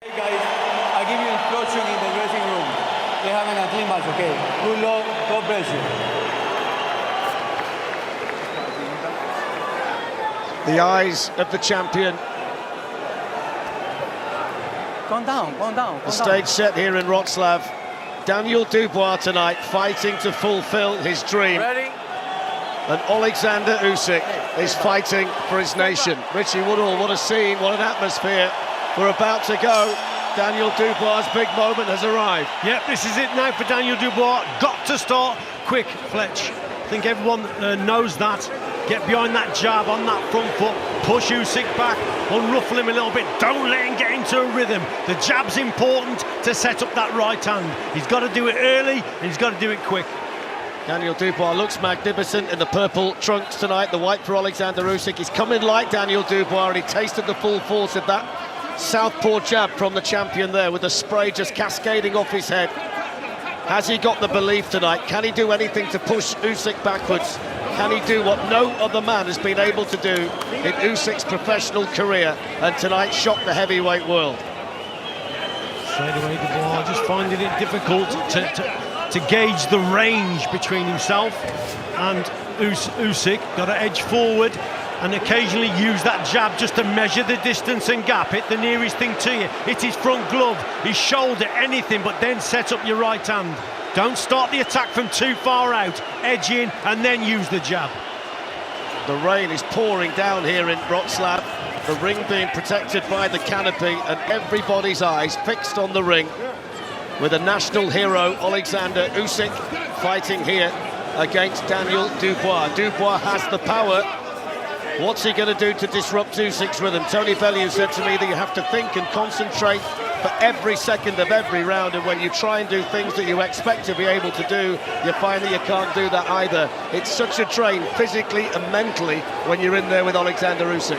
Hey guys, I give you instruction in the dressing room. They having a clean match, okay? Good luck, God bless you. The eyes of the champion. Calm down, calm down. The stage set here in Wrocław. Daniel Dubois tonight fighting to fulfill his dream. Ready? And Oleksandr Usyk is fighting for his nation. Richie Woodall, what a scene, what an atmosphere. We're about to go. Daniel Dubois' big moment has arrived. Yep, this is it now for Daniel Dubois. Got to start quick, Fletch. I think everyone knows that. Get behind that jab on that front foot. Push Usyk back, unruffle him a little bit. Don't let him get into a rhythm. The jab's important to set up that right hand. He's got to do it early and he's got to do it quick. Daniel Dubois looks magnificent in the purple trunks tonight. The white for Oleksandr Usyk. He's coming like Daniel Dubois and he tasted the full force of that southpaw jab from the champion there with the spray just cascading off his head. Has he got the belief tonight? Can he do anything to push Usyk backwards? Can he do what no other man has been able to do in Usyk's professional career and tonight shock the heavyweight world? Straight away Dubois just finding it difficult to gauge the range between himself and Usyk. Got to edge forward and occasionally use that jab just to measure the distance and gap. Hit the nearest thing to you. Hit his front glove, his shoulder, anything, but then set up your right hand. Don't start the attack from too far out. Edge in and then use the jab. The rain is pouring down here in Wrocław. The ring being protected by the canopy and everybody's eyes fixed on the ring with a national hero, Oleksandr Usyk, fighting here against Daniel Dubois. Dubois has the power. What's he going to do to disrupt Usyk's rhythm? Tony Bellew said to me that you have to think and concentrate for every second of every round, and when you try and do things that you expect to be able to do, you find that you can't do that either. It's such a drain physically and mentally when you're in there with Oleksandr Usyk.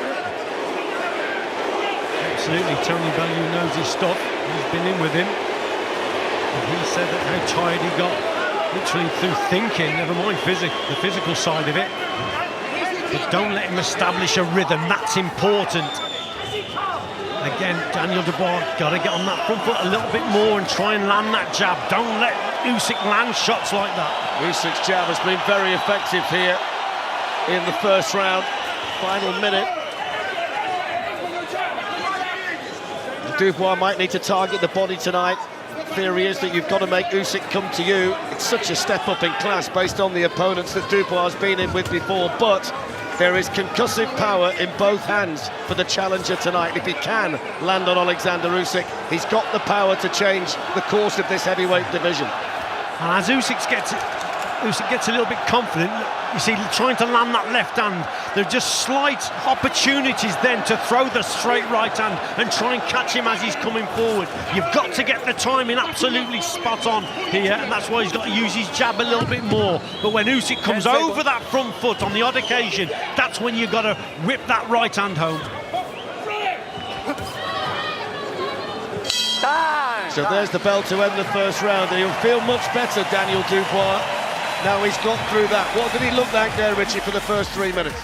Absolutely, Tony Bellew knows his stuff. He's been in with him. And he said that how tired he got, literally through thinking, never mind the physical side of it. But don't let him establish a rhythm, that's important. Again, Daniel Dubois got to get on that front foot a little bit more and try and land that jab. Don't let Usyk land shots like that. Usyk's jab has been very effective here in the first round. Final minute. Dubois might need to target the body tonight. Theory is that you've got to make Usyk come to you. It's such a step up in class based on the opponents that Dubois has been in with before, but there is concussive power in both hands for the challenger tonight. If he can land on Oleksandr Usyk, he's got the power to change the course of this heavyweight division. And as Usyk gets a little bit confident, you see, trying to land that left hand, there are just slight opportunities then to throw the straight right hand and try and catch him as he's coming forward. You've got to get the timing absolutely spot on here, and that's why he's got to use his jab a little bit more. But when Usyk comes over that front foot on the odd occasion, that's when you've got to whip that right hand home. So there's the bell to end the first round, and he'll feel much better, Daniel Dubois. Now he's got through that. What did he look like there, Richie, for the first 3 minutes?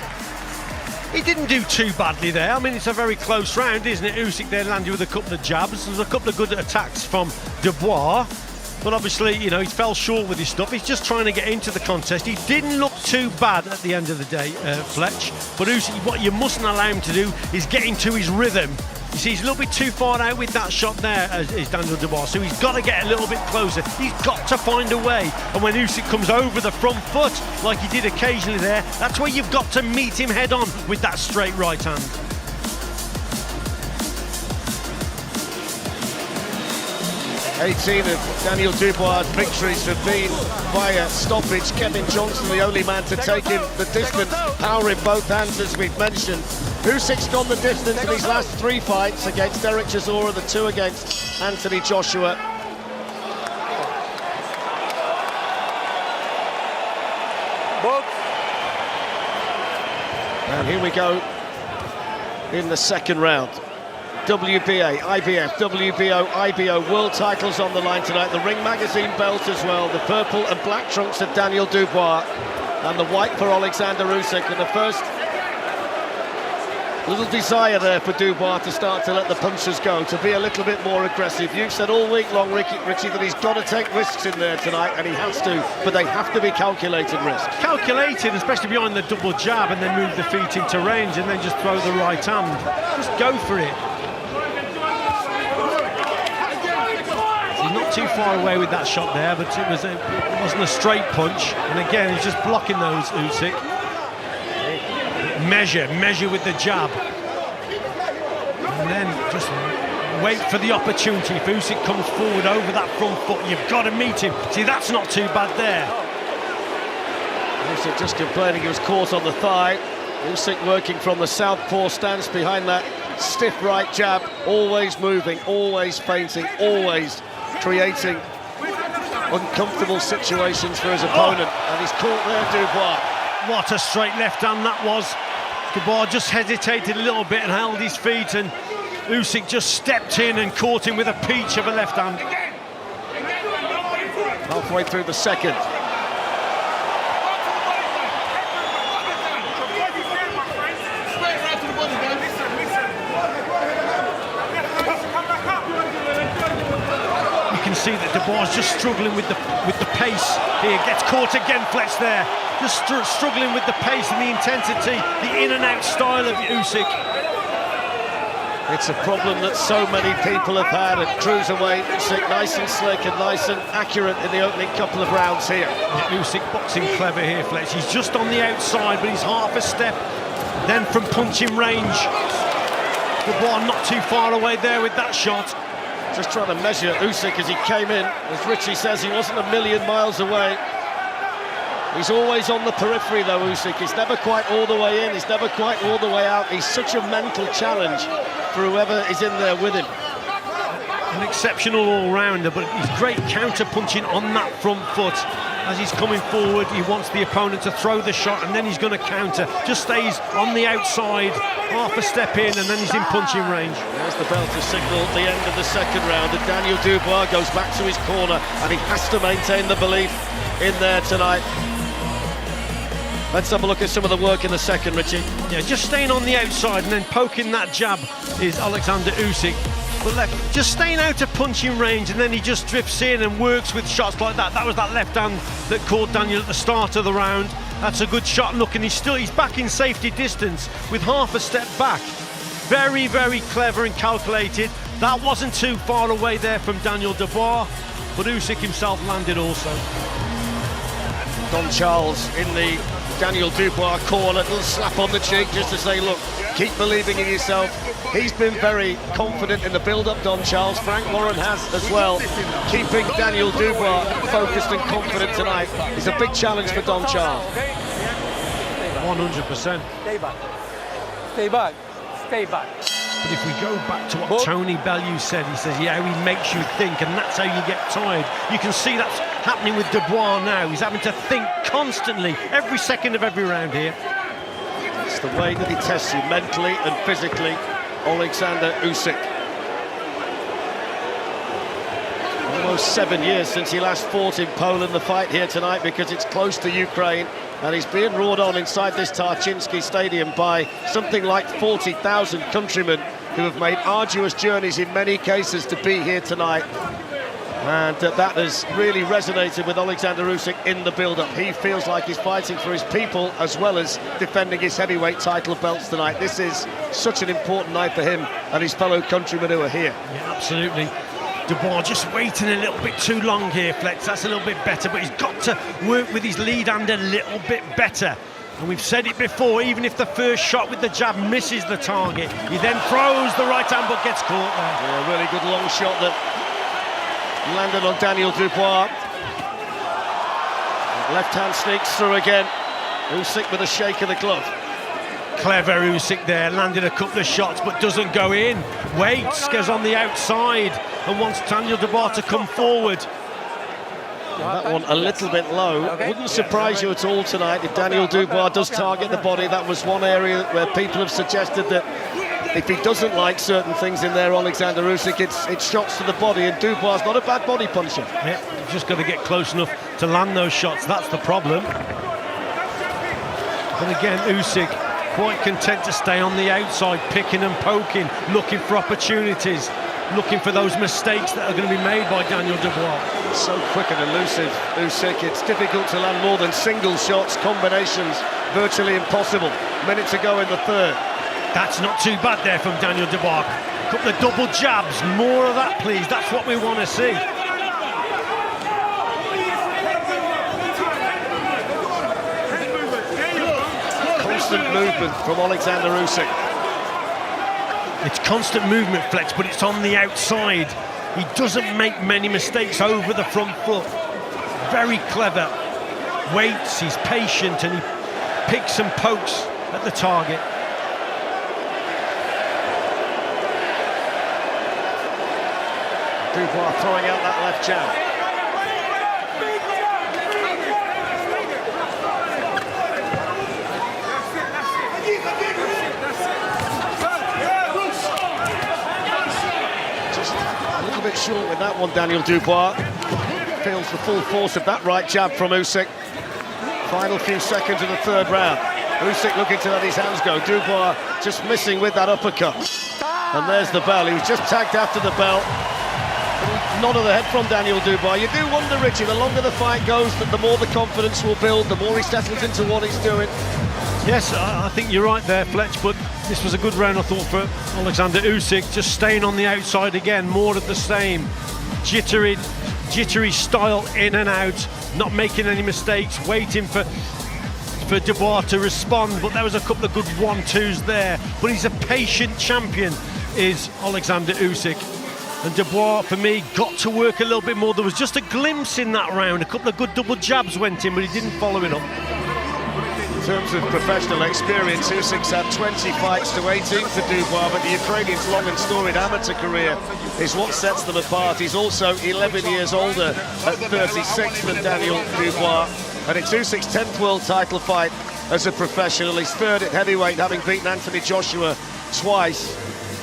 He didn't do too badly there. I mean, it's a very close round, isn't it? Usyk there landed with a couple of jabs. There's a couple of good attacks from Dubois. But obviously, you know, he fell short with his stuff. He's just trying to get into the contest. He didn't look too bad at the end of the day, Fletch. But Usyk, what you mustn't allow him to do is get into his rhythm. You see, he's a little bit too far out with that shot there, is Daniel Dubois, so he's got to get a little bit closer. He's got to find a way. And when Usyk comes over the front foot, like he did occasionally there, that's where you've got to meet him head on with that straight right hand. "18 of Daniel Dubois' victories have been via stoppage. Kevin Johnson, the only man to take him the distance, power in both hands, as we've mentioned. Usyk's gone the distance in his last 3 fights against Eric Chisora, the 2 against Anthony Joshua. And here we go in the second round. WBA, IBF, WBO, IBO world titles on the line tonight. The Ring Magazine belt as well. The purple and black trunks of Daniel Dubois and the white for Oleksandr Usyk. And the first Little desire there for Dubois to start to let the punches go, to be a little bit more aggressive. You've said all week long, Richie, that he's got to take risks in there tonight, and he has to, but they have to be calculated risks. Calculated, especially behind the double jab, and then move the feet into range, and then just throw the right hand. Just go for it. He's not too far away with that shot there, but it wasn't a straight punch. And again, he's just blocking those, Usyk. Measure with the jab. And then just wait for the opportunity. If Usyk comes forward over that front foot, you've got to meet him. See, that's not too bad there. Usyk just complaining he was caught on the thigh. Usyk working from the southpaw stance behind that stiff right jab, always moving, always feinting, always creating uncomfortable situations for his opponent. And he's caught there, Dubois. What a straight left hand that was. Dubois just hesitated a little bit and held his feet, and Usyk just stepped in and caught him with a peach of a left hand. Halfway through the second. You can see that Dubois is just struggling with the pace here. Gets caught again, Fletch there. Just struggling with the pace and the intensity, the in and out style of Usyk. It's a problem that so many people have had at cruiserweight. Usyk nice and slick and nice and accurate in the opening couple of rounds here. Yeah, Usyk boxing clever here, Fletch. He's just on the outside, but he's half a step. Then from punching range. Dubois not too far away there with that shot. Just trying to measure Usyk as he came in. As Richie says, he wasn't a million miles away. He's always on the periphery though, Usyk. He's never quite all the way in, he's never quite all the way out. He's such a mental challenge for whoever is in there with him. An exceptional all-rounder, but he's great counter-punching on that front foot. As he's coming forward, he wants the opponent to throw the shot, and then he's going to counter. Just stays on the outside, half a step in, and then he's in punching range. There's the bell to signal the end of the second round, and Daniel Dubois goes back to his corner, and he has to maintain the belief in there tonight. Let's have a look at some of the work in the second, Richie. Yeah, just staying on the outside and then poking that jab is Oleksandr Usyk. But just staying out of punching range, and then he just drifts in and works with shots like that. That was that left hand that caught Daniel at the start of the round. That's a good shot. Look, and he's back in safety distance with half a step back. Very, very clever and calculated. That wasn't too far away there from Daniel Dubois, but Usyk himself landed also. Don Charles in the Daniel Dubois corner, a little slap on the cheek just to say, look, keep believing in yourself. He's been very confident in the build-up, Don Charles. Frank Warren has as well. Keeping Daniel Dubois focused and confident tonight is a big challenge for Don Charles. 100%. Stay back. Stay back. Stay back. But if we go back to what Tony Bellew said, he says, yeah, he makes you think, and that's how you get tired. You can see that's happening with Dubois now. He's having to think constantly, every second of every round here. It's the way that he tests you mentally and physically, Oleksandr Usyk. Almost 7 years since he last fought in Poland. The fight here tonight because it's close to Ukraine, and he's being roared on inside this Tarczynski Stadium by something like 40,000 countrymen who have made arduous journeys in many cases to be here tonight. And that has really resonated with Oleksandr Usyk in the build-up. He feels like he's fighting for his people as well as defending his heavyweight title belts tonight. This is such an important night for him and his fellow countrymen who are here. Yeah, absolutely. Dubois just waiting a little bit too long here, Flex. That's a little bit better, but he's got to work with his lead hand a little bit better. And we've said it before, even if the first shot with the jab misses the target, he then throws the right hand but gets caught there. Yeah, really good long shot that landed on Daniel Dubois. Left hand sneaks through again. Usyk with a shake of the glove. Clever Usyk there, landed a couple of shots but doesn't go in. Waits, goes on the outside and wants Daniel Dubois to come forward. That one a little bit low. Wouldn't surprise you at all tonight if Daniel Dubois does target the body. That was one area where people have suggested that if he doesn't like certain things in there, Oleksandr Usyk, it's shots to the body, and Dubois is not a bad body puncher. Yeah, you've just got to get close enough to land those shots. That's the problem. But again, Usyk quite content to stay on the outside, picking and poking, looking for opportunities, looking for those mistakes that are going to be made by Daniel Dubois. So quick and elusive, Usyk. It's difficult to land more than single shots, combinations virtually impossible. Minute to go in the third. That's not too bad there from Daniel Dubois. Couple of double jabs, more of that please, that's what we want to see. Constant movement from Oleksandr Usyk. It's constant movement, Fletch, but it's on the outside. He doesn't make many mistakes over the front foot. Very clever. Waits, he's patient, and he picks and pokes at the target. Dubois throwing out that left jab. Just a little bit short with that one, Daniel Dubois. Feels the full force of that right jab from Usyk. Final few seconds of the third round. Usyk looking to let his hands go. Dubois just missing with that uppercut. And there's the bell. He was just tagged after the bell. Nod of the head from Daniel Dubois. You do wonder, Richie, the longer the fight goes, the more the confidence will build, the more he settles into what he's doing. Yes, I think you're right there, Fletch, but this was a good round, I thought, for Oleksandr Usyk, just staying on the outside again, more of the same. Jittery style in and out, not making any mistakes, waiting for Dubois to respond, but there was a couple of good 1-2s there. But he's a patient champion, is Oleksandr Usyk. And Dubois, for me, got to work a little bit more. There was just a glimpse in that round. A couple of good double jabs went in, but he didn't follow it up. In terms of professional experience, Usyk's had 20 fights to 18 for Dubois, but the Ukrainian's long and storied amateur career is what sets them apart. He's also 11 years older at 36 than Daniel Dubois, and it's Usyk's 10th world title fight as a professional. He's third at heavyweight, having beaten Anthony Joshua twice,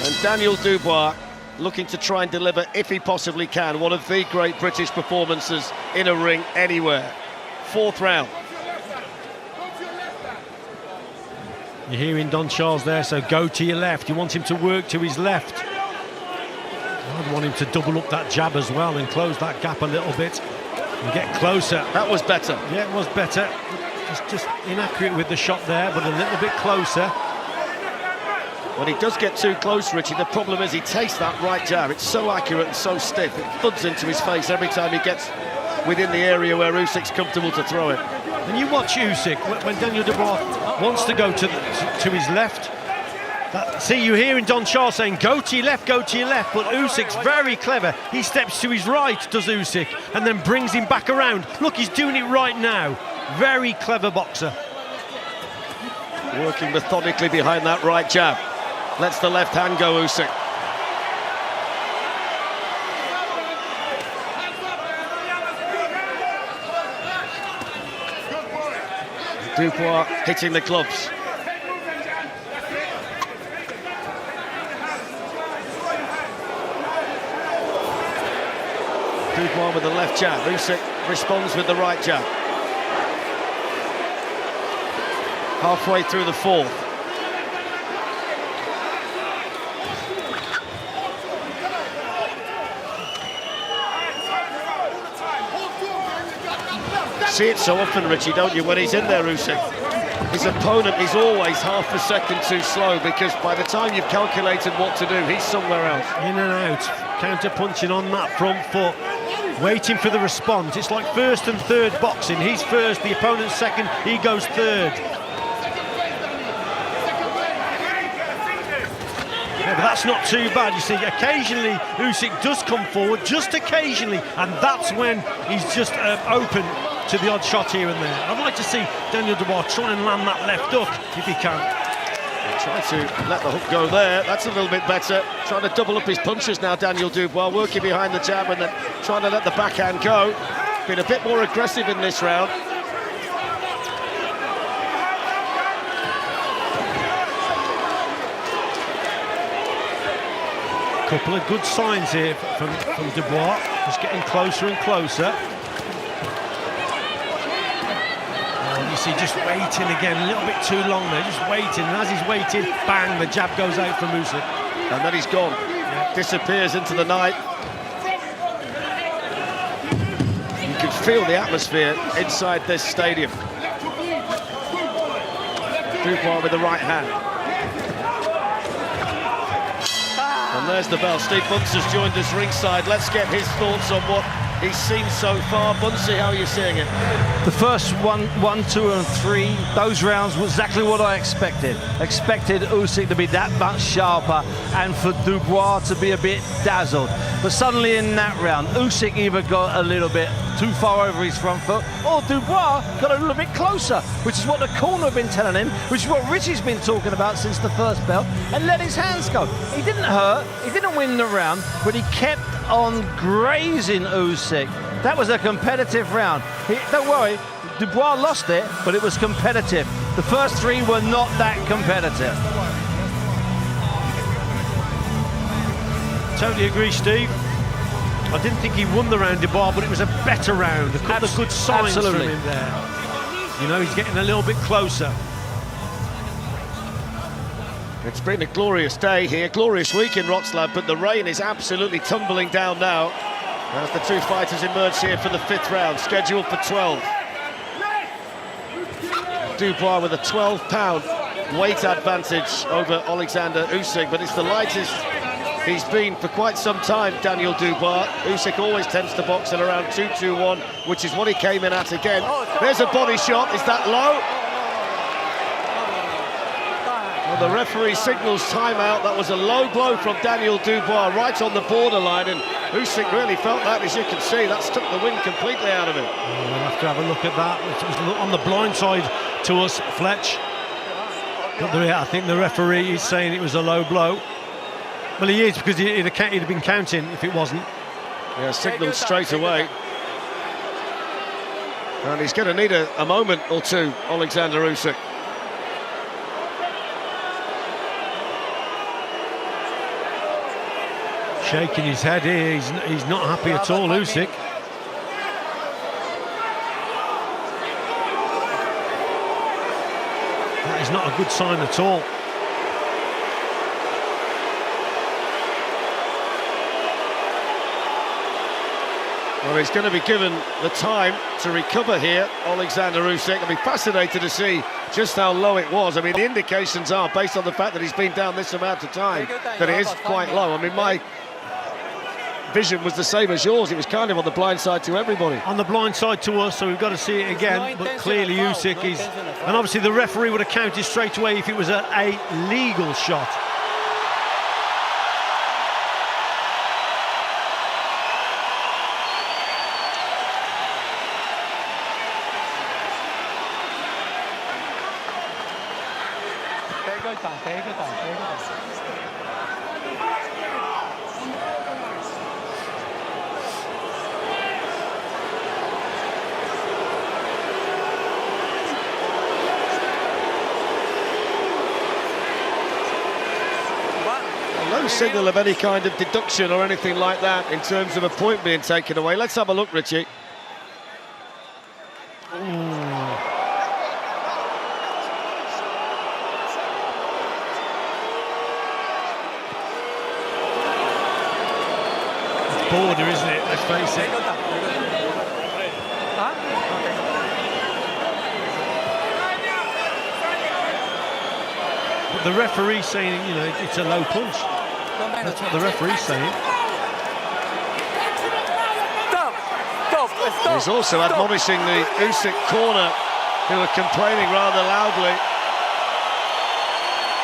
and Daniel Dubois looking to try and deliver, if he possibly can, one of the great British performances in a ring anywhere. Fourth round. You're hearing Don Charles there, so go to your left. You want him to work to his left. I'd want him to double up that jab as well and close that gap a little bit and get closer. That was better. Yeah, it was better. Just inaccurate with the shot there, but a little bit closer. When he does get too close, Richie, the problem is he takes that right jab. It's so accurate and so stiff. It thuds into his face every time he gets within the area where Usyk's comfortable to throw it. And you watch Usyk, when Daniel Dubois wants to go to his left. See, you're hearing Don Charles saying, go to your left, but Usyk's very clever. He steps to his right, does Usyk, and then brings him back around. Look, he's doing it right now. Very clever boxer. Working methodically behind that right jab. Lets the left hand go, Usyk. Dubois hitting the gloves. Dubois with the left jab. Usyk responds with the right jab. Halfway through the fourth. See it so often, Richie, don't you, when he's in there, Usyk. His opponent is always half a second too slow, because by the time you've calculated what to do, he's somewhere else. In and out, counter-punching on that front foot, waiting for the response. It's like first and third boxing. He's first, the opponent's second, he goes third. Yeah, but that's not too bad. You see, occasionally Usyk does come forward, just occasionally, and that's when he's just open to the odd shot here and there. I'd like to see Daniel Dubois try and land that left hook if he can. Try to let the hook go there. That's a little bit better. Trying to double up his punches now, Daniel Dubois, working behind the jab and then trying to let the backhand go. Been a bit more aggressive in this round. Couple of good signs here from Dubois, just getting closer and closer. see just waiting again, a little bit too long there, just waiting. And as he's waiting, bang, the jab goes out from Usyk. And then he's gone, disappears into the night. You can feel the atmosphere inside this stadium. Dubois with the right hand. And there's the bell. Steve Bunce has joined us ringside. Let's get his thoughts on what he's seen so far. Buncey, how are you seeing it? The first one, 2, and 3, those rounds were exactly what I expected. Expected Usyk to be that much sharper and for Dubois to be a bit dazzled. But suddenly in that round, Usyk either got a little bit too far over his front foot, or Dubois got a little bit closer, which is what the corner have been telling him, which is what Richie's been talking about since the first bell, and let his hands go. He didn't hurt, he didn't win the round, but he kept on grazing Usyk. That was a competitive round. Don't worry, Dubois lost it, but it was competitive. The first 3 were not that competitive. Totally agree, Steve. I didn't think he won the round, Dubois, but it was a better round. A couple of good signs from him there. You know, he's getting a little bit closer. It's been a glorious day here, glorious week in Wrocław, but the rain is absolutely tumbling down now as the two fighters emerge here for the 5th round, scheduled for 12. Dubois with a 12-pound weight advantage over Oleksandr Usyk, but it's the lightest he's been for quite some time, Daniel Dubois. Usyk always tends to box at around 2-2-1, which is what he came in at again. There's a body shot, is that low? Well, the referee signals timeout. That was a low blow from Daniel Dubois, right on the borderline, and Usyk really felt that, as you can see. That's took the wind completely out of him. We'll have to have a look at that. It was on the blind side to us, Fletch. But I think the referee is saying it was a low blow. Well, he is, because he'd have been counting if it wasn't. Yeah, signalled straight away. And he's going to need a moment or two, Oleksandr Usyk. Shaking his head here, he's not happy at all, Usyk. That is not a good sign at all. Well, he's going to be given the time to recover here, Oleksandr Usyk. I'll be fascinated to see just how low it was. I mean, the indications are, based on the fact that he's been down this amount of time, that it is quite low. I mean, my vision was the same as yours. It was kind of on the blind side to everybody. On the blind side to us, so we've got to see it again. But clearly Usyk is... And obviously the referee would have counted straight away if it was a legal shot. No signal of any kind of deduction or anything like that in terms of a point being taken away. Let's have a look, Richie. It's border, isn't it? Let's face it. But the referee's saying, you know, it's a low punch. That's what the referee's saying. He's also admonishing the Usyk corner, who are complaining rather loudly.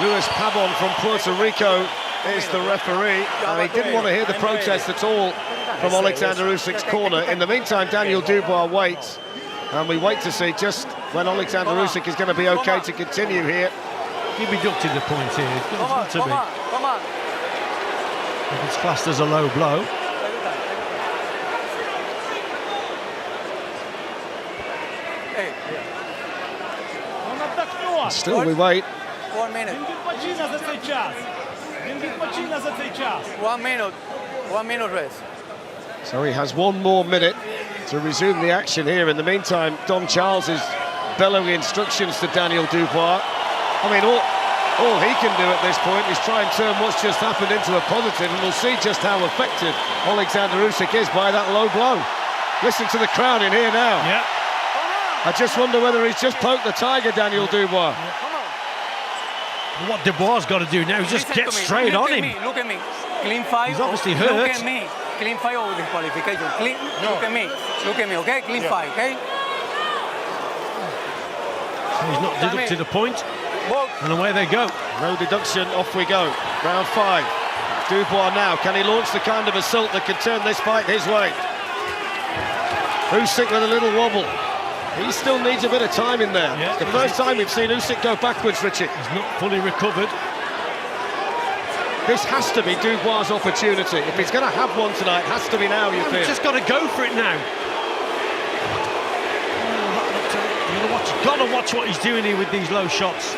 Luis Pabon from Puerto Rico is the referee, and he didn't want to hear the protest at all from Oleksandr Usyk's corner. In the meantime, Daniel Dubois waits, and we wait to see just when Oleksandr Usyk is going to be okay to continue here. He deducted the point here. It's got to be. If it's classed as a low blow. Still we wait. 1 minute. 1 minute rest. So he has 1 more minute to resume the action here. In the meantime, Don Charles is bellowing instructions to Daniel Dubois. I mean, all he can do at this point is try and turn what's just happened into a positive, and we'll see just how effective Oleksandr Usyk is by that low blow. Listen to the crowd in here now. Yeah. I just wonder whether he's just poked the tiger, Daniel Dubois. What Dubois got to do now is just get straight on him. Look at me. Clean fight. He's obviously hurt. Look at me. Clean fight or disqualification. Look at me. Look at me, okay? Clean fight, okay? So he's not deducted a point. And away they go. No deduction, off we go. Round 5. Dubois now, can he launch the kind of assault that can turn this fight his way? Usyk with a little wobble. He still needs a bit of time in there. Yeah, it's the first time we've seen Usyk go backwards, Richie. He's not fully recovered. This has to be Dubois' opportunity. If he's going to have one tonight, it has to be now, you feel. He's just got to go for it now. You've got to watch what he's doing here with these low shots.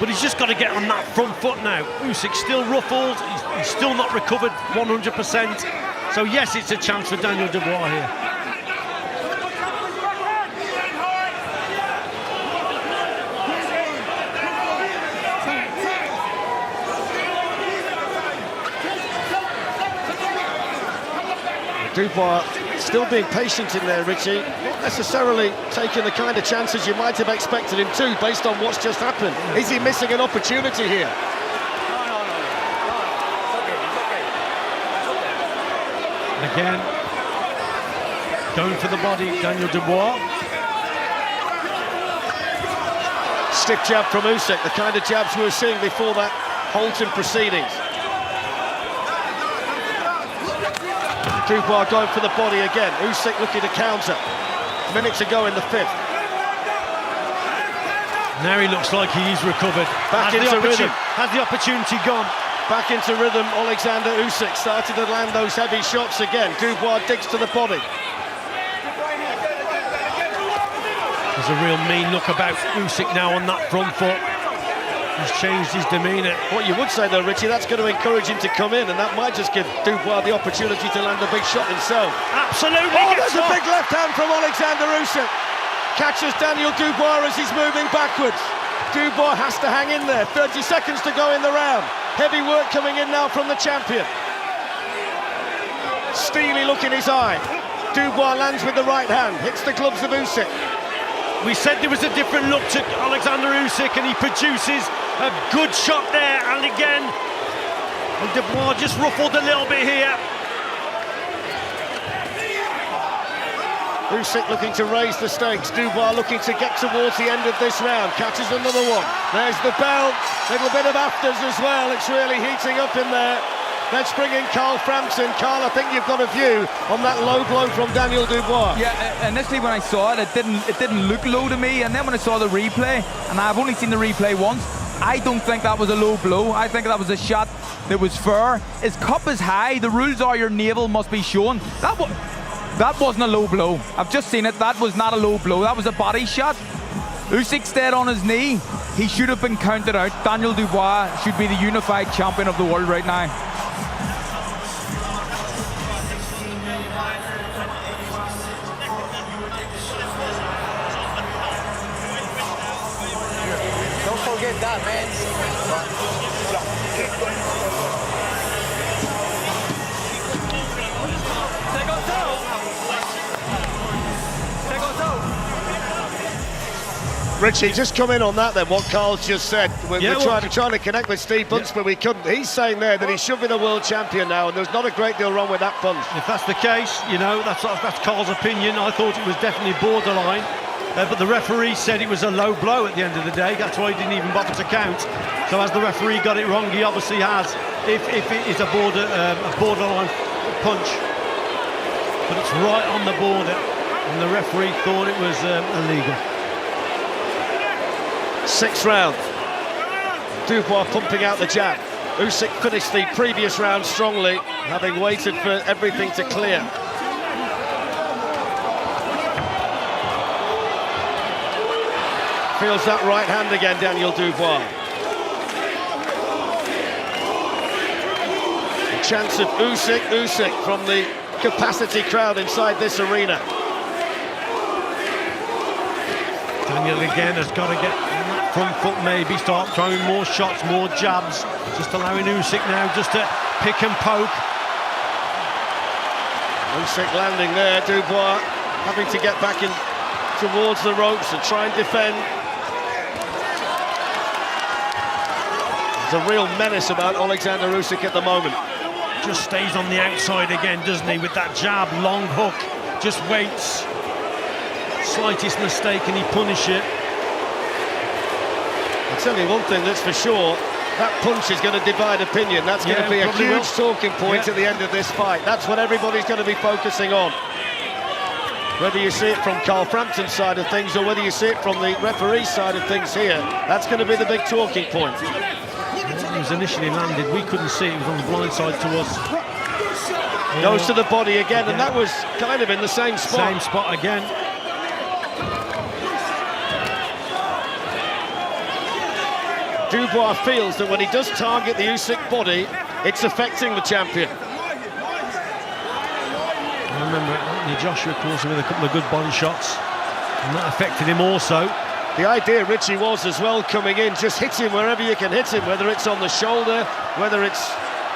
But he's just got to get on that front foot now. Usyk's still ruffled. He's still not recovered 100%. So yes, it's a chance for Daniel Dubois here. Dubois still being patient in there, Richie. Not necessarily taking the kind of chances you might have expected him to, based on what's just happened. Is he missing an opportunity here? No. It's okay. Again, going for the body, Daniel Dubois. Stiff jab from Usyk, the kind of jabs we were seeing before that halt in proceedings. Dubois going for the body again. Usyk looking to counter. Minutes ago in the 5th. Now he looks like he's recovered. Back into rhythm. Has the opportunity gone? Back into rhythm, Oleksandr Usyk started to land those heavy shots again. Dubois digs to the body. There's a real mean look about Usyk now on that front foot. He's changed his demeanour. What you would say though, Richie, that's going to encourage him to come in, and that might just give Dubois the opportunity to land a big shot himself. Absolutely. Oh, there's a big left hand from Oleksandr Usyk. Catches Daniel Dubois as he's moving backwards. Dubois has to hang in there. 30 seconds to go in the round. Heavy work coming in now from the champion. Steely look in his eye. Dubois lands with the right hand, hits the gloves of Usyk. We said there was a different look to Oleksandr Usyk, and he produces a good shot there, and again, and Dubois just ruffled a little bit here. Usyk looking to raise the stakes. Dubois looking to get towards the end of this round. Catches another one. There's the bell. Little bit of afters as well. It's really heating up in there. Let's bring in Carl Frampton. Carl, I think you've got a view on that low blow from Daniel Dubois. Yeah, initially when I saw it, it didn't look low to me, and then when I saw the replay, and I've only seen the replay once, I don't think that was a low blow. I think that was a shot that was fair. His cup is high. The rules are your navel must be shown. That wasn't a low blow. I've just seen it. That was not a low blow. That was a body shot. Usyk stayed on his knee. He should have been counted out. Daniel Dubois should be the unified champion of the world right now. Don't forget that, man. Richie, just come in on that then, what Carl's just said. We're trying to connect with Steve Bunce, but we couldn't. He's saying there that he should be the world champion now, and there's not a great deal wrong with that punch. If that's the case, you know, that's Carl's opinion. I thought it was definitely borderline, but the referee said it was a low blow at the end of the day. That's why he didn't even bother to count. So as the referee got it wrong, he obviously has, if it is a borderline punch. But it's right on the border, and the referee thought it was illegal. 6th round. Dubois pumping out the jab. Usyk finished the previous round strongly, having waited for everything to clear. Feels that right hand again, Daniel Dubois. A chance of Usyk from the capacity crowd inside this arena. Daniel again has got to get on that front foot, maybe start throwing more shots, more jabs, just allowing Usyk now just to pick and poke. Usyk landing there, Dubois having to get back in towards the ropes and try and defend. There's a real menace about Oleksandr Usyk at the moment. Just stays on the outside again, doesn't he, with that jab, long hook, just waits. Slightest mistake and he punish it. I'll tell you one thing that's for sure, that punch is going to divide opinion. That's going to be a huge talking point at the end of this fight. That's what everybody's going to be focusing on. Whether you see it from Carl Frampton's side of things or whether you see it from the referee's side of things here, that's going to be the big talking point. He was initially landed, we couldn't see it, was on the blind side to us. Goes to the body again, and that was kind of in the same spot. Same spot again. Dubois feels that when he does target the Usyk body, it's affecting the champion. I remember Anthony Joshua caught him with a couple of good body shots, and that affected him also. The idea, Richie, was as well coming in, just hit him wherever you can hit him, whether it's on the shoulder, whether it's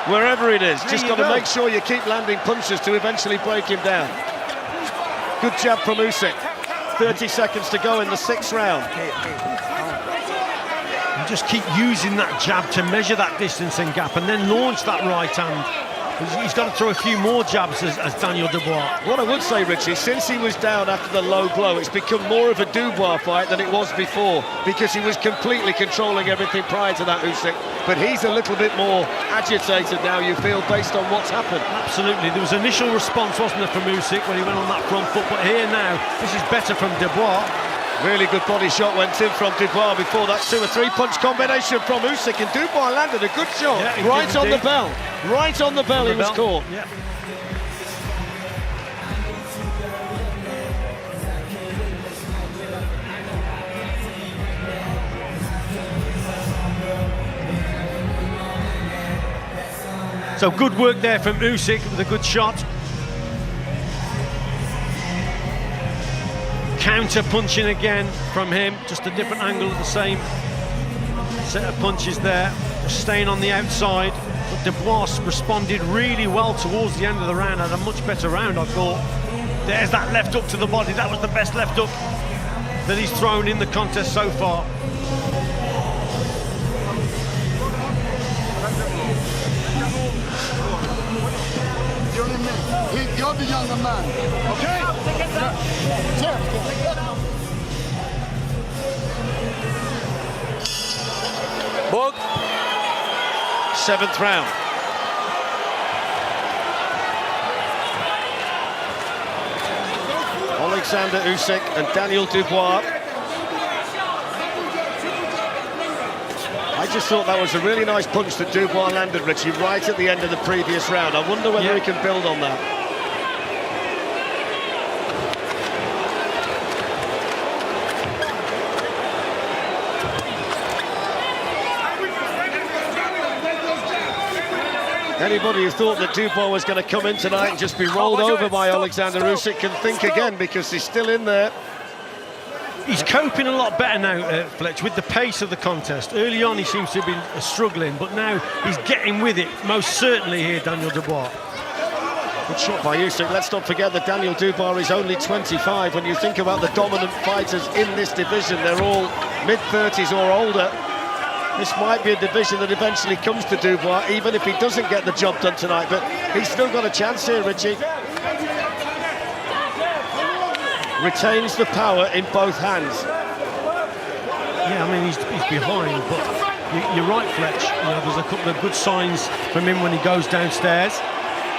wherever it is. Just got to make sure you keep landing punches to eventually break him down. Good jab from Usyk. 30 seconds to go in the 6th round. And just keep using that jab to measure that distance and gap, and then launch that right hand. He's got to throw a few more jabs as Daniel Dubois. What I would say, Richie, since he was down after the low blow, it's become more of a Dubois fight than it was before, because he was completely controlling everything prior to that, Usyk. But he's a little bit more agitated now, you feel, based on what's happened. Absolutely. There was initial response, wasn't there, from Usyk when he went on that front foot, but here now, this is better from Dubois. Really good body shot went in from Dubois before that 2 or 3 punch combination from Usyk, and Dubois landed a good shot right on the bell. Right on the bell he was caught. Yeah. So good work there from Usyk with a good shot. Counter punching again from him, just a different angle of the same set of punches there, just staying on the outside. But Dubois responded really well towards the end of the round, had a much better round, I thought. There's that left hook to the body, that was the best left hook that he's thrown in the contest so far. You're the younger man, okay? Book. 7th round. Oleksandr Usyk and Daniel Dubois. I just thought that was a really nice punch that Dubois landed, Richie, right at the end of the previous round. I wonder whether he can build on that. Anybody who thought that Dubois was going to come in tonight and just be rolled over by Oleksandr Usyk can think again, because he's still in there. He's coping a lot better now, Fletch, with the pace of the contest. Early on he seems to have been struggling, but now he's getting with it, most certainly here, Daniel Dubois. Good shot by Usyk. Let's not forget that Daniel Dubois is only 25. When you think about the dominant fighters in this division, they're all mid-30s or older. This might be a division that eventually comes to Dubois, even if he doesn't get the job done tonight. But he's still got a chance here, Richie. Retains the power in both hands. Yeah, I mean, he's behind, but you're right, Fletch. You know, there's a couple of good signs from him when he goes downstairs.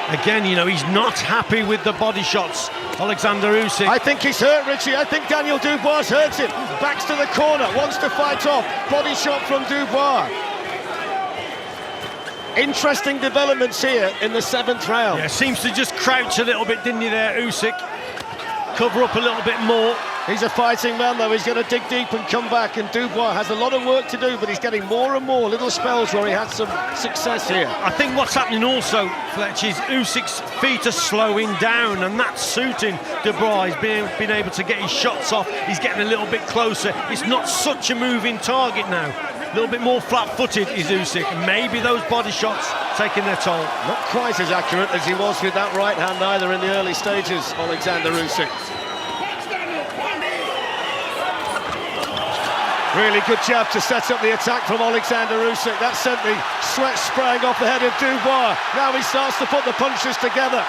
Again, you know, he's not happy with the body shots. Oleksandr Usyk. I think he's hurt, Richie. I think Daniel Dubois hurt him. Backs to the corner, wants to fight off. Body shot from Dubois. Interesting developments here in the 7th round. Yeah, seems to just crouch a little bit, didn't he there, Usyk? Cover up a little bit more. He's a fighting man, though. He's going to dig deep and come back, and Dubois has a lot of work to do, but he's getting more and more little spells where he had some success here. I think what's happening also, Fletch, is Usyk's feet are slowing down, and that's suiting Dubois. He's been able to get his shots off. He's getting a little bit closer. It's not such a moving target now. A little bit more flat-footed is Usyk. Maybe those body shots taking their toll. Not quite as accurate as he was with that right hand either in the early stages, Oleksandr Usyk. Really good jab to set up the attack from Oleksandr Usyk. That sent the sweat spraying off the head of Dubois. Now he starts to put the punches together.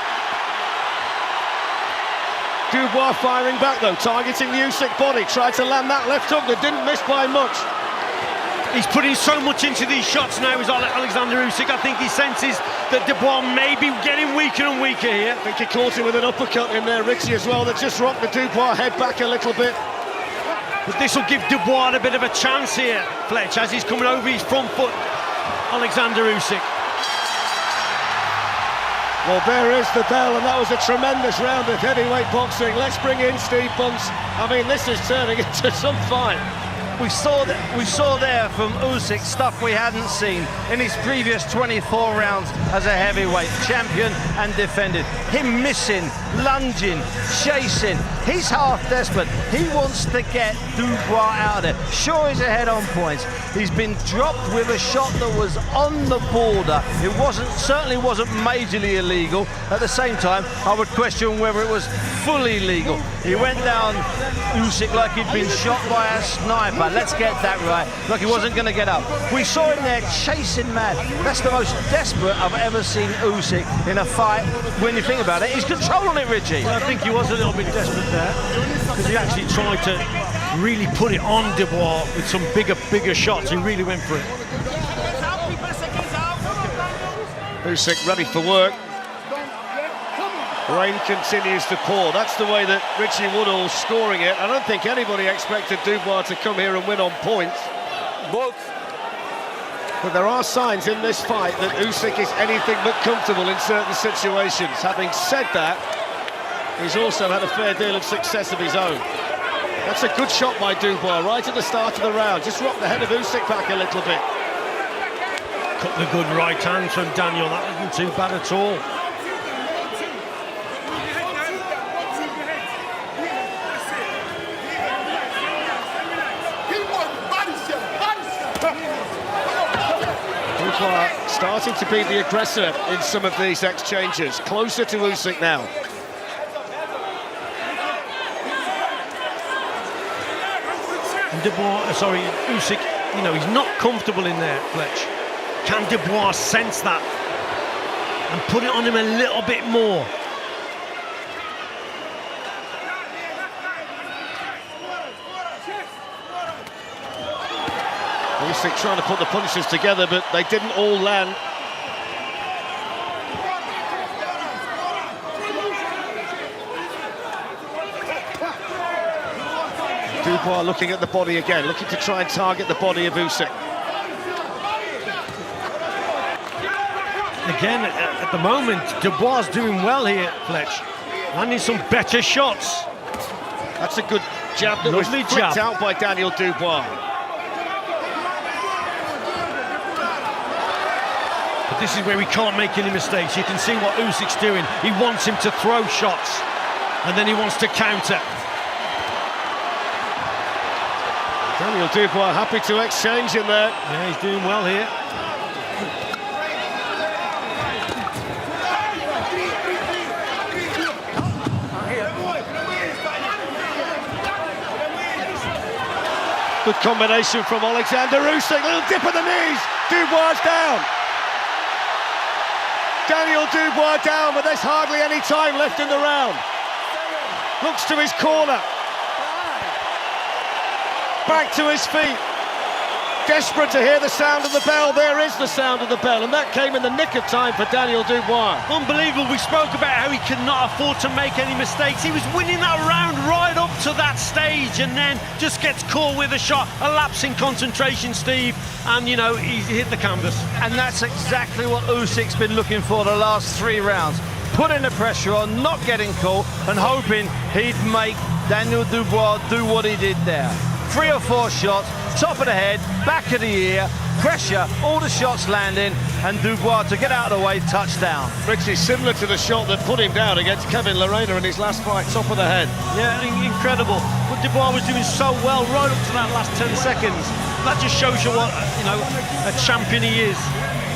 Dubois firing back though, targeting the Usyk body. Tried to land that left hook that didn't miss by much. He's putting so much into these shots now, is Oleksandr Usyk. I think he senses that Dubois may be getting weaker and weaker here. I think he caught him with an uppercut in there, Richie, as well, that just rocked the Dubois head back a little bit. But this will give Dubois a bit of a chance here, Fletch, as he's coming over his front foot, Oleksandr Usyk. Well, there is the bell, and that was a tremendous round of heavyweight boxing. Let's bring in Steve Bunce. I mean, this is turning into some fight. We saw there from Usyk stuff we hadn't seen in his previous 24 rounds as a heavyweight champion and defended. Him missing, lunging, chasing. He's half desperate. He wants to get Dubois out of there. Sure, he's ahead on points. He's been dropped with a shot that was on the border. It certainly wasn't majorly illegal. At the same time, I would question whether it was fully legal. He went down Usyk like he'd been shot by a sniper. Let's get that right. Look, he wasn't going to get up. We saw him there chasing mad. That's the most desperate I've ever seen Usyk in a fight. When you think about it, he's controlling it, Richie. Well, I think he was a little bit desperate there, because he actually tried to really put it on Dubois with some bigger shots. He really went for it. Usyk ready for work. Rain continues to pour. That's the way that Richie Woodall's scoring it. I don't think anybody expected Dubois to come here and win on points. Both. But there are signs in this fight that Usyk is anything but comfortable in certain situations. Having said that, he's also had a fair deal of success of his own. That's a good shot by Dubois right at the start of the round. Just rocked the head of Usyk back a little bit. Couple of good right hands from Daniel. That wasn't too bad at all. Starting to be the aggressor in some of these exchanges. Closer to Usyk now. Usyk, you know, he's not comfortable in there, Fletch. Can Dubois sense that and put it on him a little bit more? Usyk trying to put the punches together, but they didn't all land. Dubois looking at the body again, looking to try and target the body of Usyk. Again, at the moment, Dubois doing well here, Fletch. Landing some better shots. That's a good jab that was flicked out by Daniel Dubois. But this is where we can't make any mistakes. You can see what Usyk's doing. He wants him to throw shots, and then he wants to counter. Daniel Dubois happy to exchange in there. Yeah, he's doing well here. Good combination from Oleksandr Usyk. Little dip of the knees. Dubois down. Daniel Dubois down, but there's hardly any time left in the round. Looks to his corner. Back to his feet. Desperate to hear the sound of the bell. There is the sound of the bell, and that came in the nick of time for Daniel Dubois. Unbelievable. We spoke about how he could not afford to make any mistakes. He was winning that round right up to that stage, and then just gets caught with a shot, a lapse in concentration, Steve, and you know, he hit the canvas. And that's exactly what Usyk's been looking for the last 3 rounds. putting the pressure on, not getting caught, and hoping he'd make Daniel Dubois do what he did there. 3 or 4 shots, top of the head, back of the ear, pressure, all the shots landing, and Dubois to get out of the way, touchdown. Richie, similar to the shot that put him down against Kevin Lerena in his last fight, top of the head. Yeah, incredible. But Dubois was doing so well right up to that last 10 seconds. That just shows you what, a champion he is.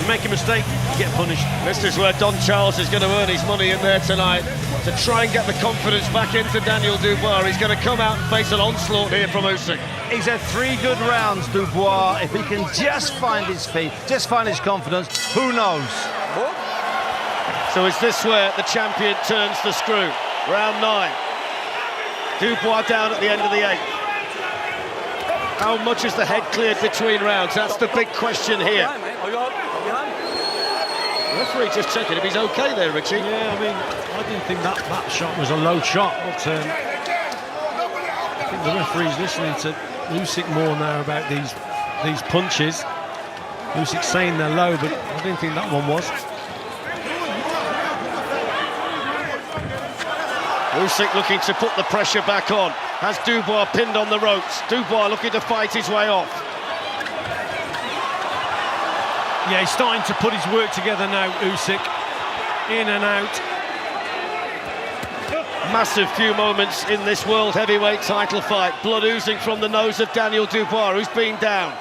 You make a mistake, you get punished. This is where Don Charles is going to earn his money in there tonight to try and get the confidence back into Daniel Dubois. He's going to come out and face an onslaught here from Usyk. He's had 3 good rounds, Dubois. If he can just find his feet, just find his confidence, who knows? So is this where the champion turns the screw? Round 9. Dubois down at the end of the 8th. How much is the head cleared between rounds? That's the big question here. The referee just checking if he's okay there, Richie. Yeah, I mean, I didn't think that shot was a low shot, but I think the referee's listening to Usyk more now about these punches. Usyk's saying they're low, but I didn't think that one was. Usyk looking to put the pressure back on. Has Dubois pinned on the ropes. Dubois looking to fight his way off. Yeah, he's starting to put his work together now, Usyk. In and out. Massive few moments in this world heavyweight title fight. Blood oozing from the nose of Daniel Dubois, who's been down.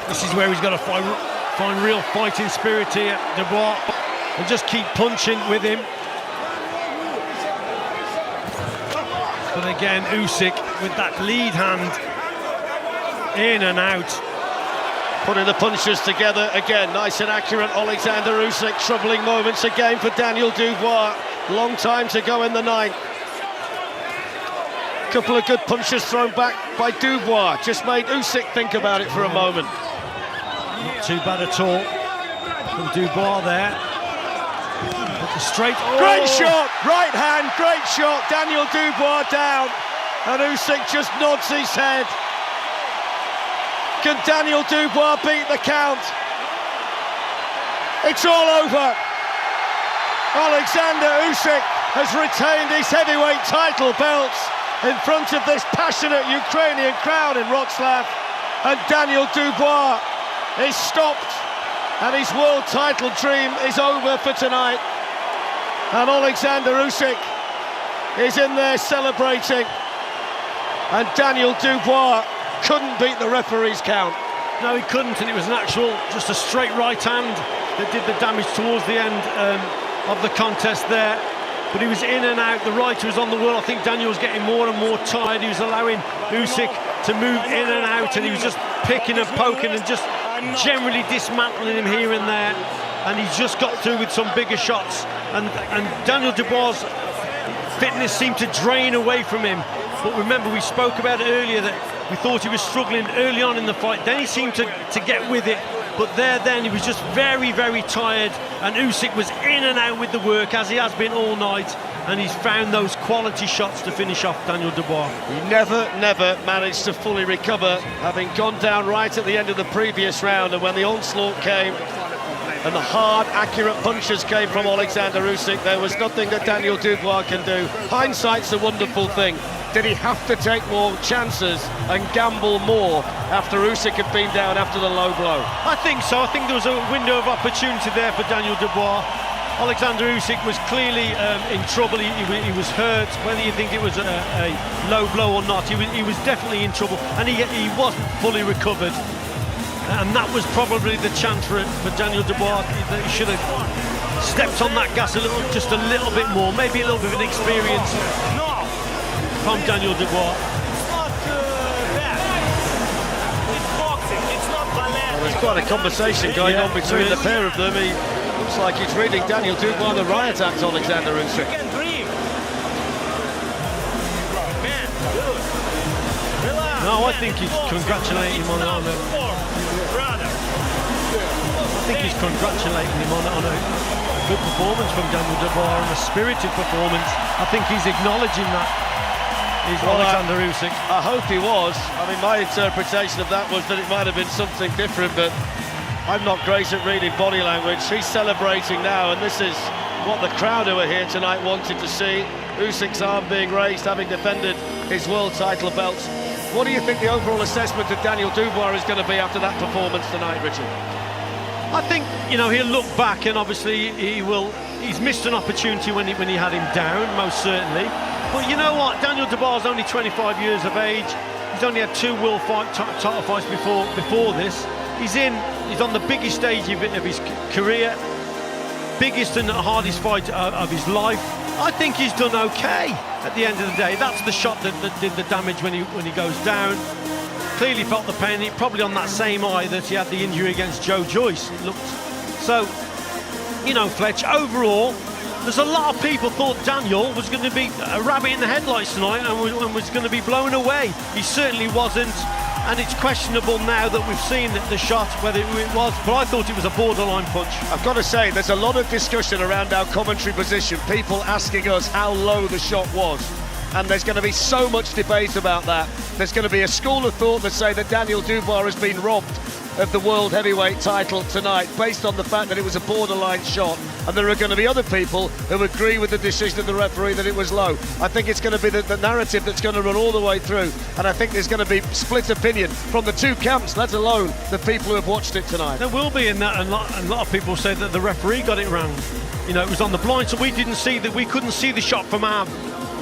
This is where he's got to find real fighting spirit here, Dubois, and just keep punching with him. But again, Usyk with that lead hand, in and out. Putting the punches together again, nice and accurate. Oleksandr Usyk, troubling moments again for Daniel Dubois. Long time to go in the 9th. Couple of good punches thrown back by Dubois. Just made Usyk think about it for a moment. Not too bad at all from Dubois there. But the straight. Great shot, right hand, great shot. Daniel Dubois down, and Usyk just nods his head. Can Daniel Dubois beat the count? It's all over. Oleksandr Usyk has retained his heavyweight title belts in front of this passionate Ukrainian crowd in Wrocław, and Daniel Dubois is stopped, and his world title dream is over for tonight. And Oleksandr Usyk is in there celebrating, and Daniel Dubois couldn't beat the referee's count. No, he couldn't, and it was an actual, just a straight right hand that did the damage towards the end of the contest there. But he was in and out, the right was on the wall. I think Daniel was getting more and more tired. He was allowing Usyk to move in and out, and he was just picking and poking and just generally dismantling him here and there. And he's just got through with some bigger shots. And Daniel Dubois' fitness seemed to drain away from him. But remember, we spoke about it earlier that we thought he was struggling early on in the fight. Then he seemed to get with it. But then he was just very, very tired. And Usyk was in and out with the work, as he has been all night. And he's found those quality shots to finish off Daniel Dubois. He never managed to fully recover, having gone down right at the end of the previous round. And when the onslaught came, and the hard, accurate punches came from Oleksandr Usyk, there was nothing that Daniel Dubois can do. Hindsight's a wonderful thing. Did he have to take more chances and gamble more after Usyk had been down after the low blow? I think so. I think there was a window of opportunity there for Daniel Dubois. Alexander Usyk was clearly in trouble. He was hurt. Whether you think it was a low blow or not, he was definitely in trouble, and he wasn't fully recovered. And that was probably the chance for Daniel Dubois, that he should have stepped on that gas just a little bit more, maybe a little bit of an experience from Daniel Dubois. Well, there's quite a conversation going on between the pair of them. He looks like he's reading Daniel Dubois the riot act, Alexander Usyk. No, I think he's congratulating him on it. I think he's congratulating him on a good performance from Daniel Dubois and a spirited performance. I think he's acknowledging that. He's Alexander Usyk. I hope he was. I mean, my interpretation of that was that it might have been something different, but I'm not great at reading body language. He's celebrating now, and this is what the crowd who are here tonight wanted to see. Usyk's arm being raised, having defended his world title belt. What do you think the overall assessment of Daniel Dubois is going to be after that performance tonight, Richard? I think, you know, he'll look back, and obviously he's missed an opportunity when he had him down, most certainly. But you know what, Daniel Dubois is only 25 years of age. He's only had 2 world title fights before this. He's on the biggest stage of his career, biggest and hardest fight of his life. I think he's done okay at the end of the day. That's the shot that did the damage when he goes down. Clearly felt the pain, probably on that same eye that he had the injury against Joe Joyce. It looked so, you know, Fletch, overall, there's a lot of people thought Daniel was going to be a rabbit in the headlights tonight and was going to be blown away. He certainly wasn't, and it's questionable now that we've seen the shot, whether it was, but I thought it was a borderline punch. I've got to say, there's a lot of discussion around our commentary position, people asking us how low the shot was. And there's going to be so much debate about that. There's going to be a school of thought that say that Daniel Dubois has been robbed of the world heavyweight title tonight based on the fact that it was a borderline shot, and there are going to be other people who agree with the decision of the referee that it was low. I think it's going to be the narrative that's going to run all the way through, and I think there's going to be split opinion from the two camps, let alone the people who have watched it tonight. There will be, and a lot of people say that the referee got it wrong. You know, it was on the blind, so we couldn't see the shot from our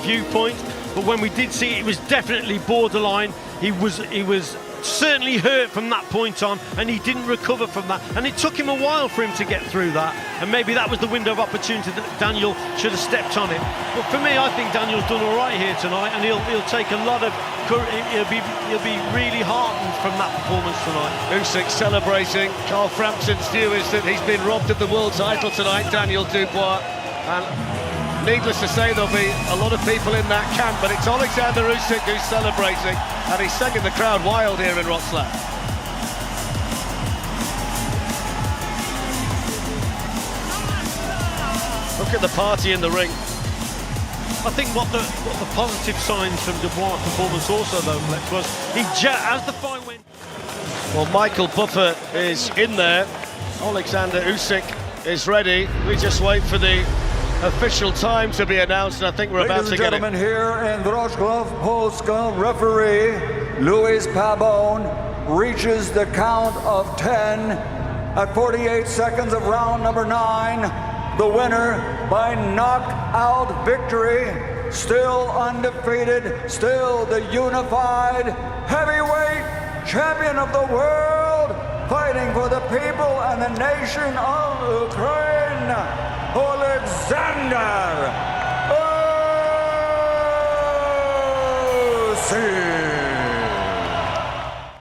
viewpoint, but when we did see it, it was definitely borderline. He was certainly hurt from that point on, and he didn't recover from that, and it took him a while for him to get through that, and maybe that was the window of opportunity that Daniel should have stepped on it. But for me, I think Daniel's done all right here tonight, and he'll take a lot of he'll be really heartened from that performance tonight. Usyk celebrating. Carl Frampton's view is that he's been robbed of the world title tonight, Daniel Dubois, and needless to say, there'll be a lot of people in that camp, but it's Oleksandr Usyk who's celebrating, and he's sending the crowd wild here in Wrocław. Look at the party in the ring. I think what the positive signs from Dubois' performance also, though, Flex, was as the fight went. Well, Michael Buffer is in there. Oleksandr Usyk is ready. We just wait for the official time to be announced, and I think we're about to get it. Ladies and gentlemen, here in Wrocław, Polska, referee Luis Pabon reaches the count of 10 at 48 seconds of round number 9. The winner by knockout victory, still undefeated, still the unified heavyweight champion of the world, fighting for the people and the nation of Ukraine.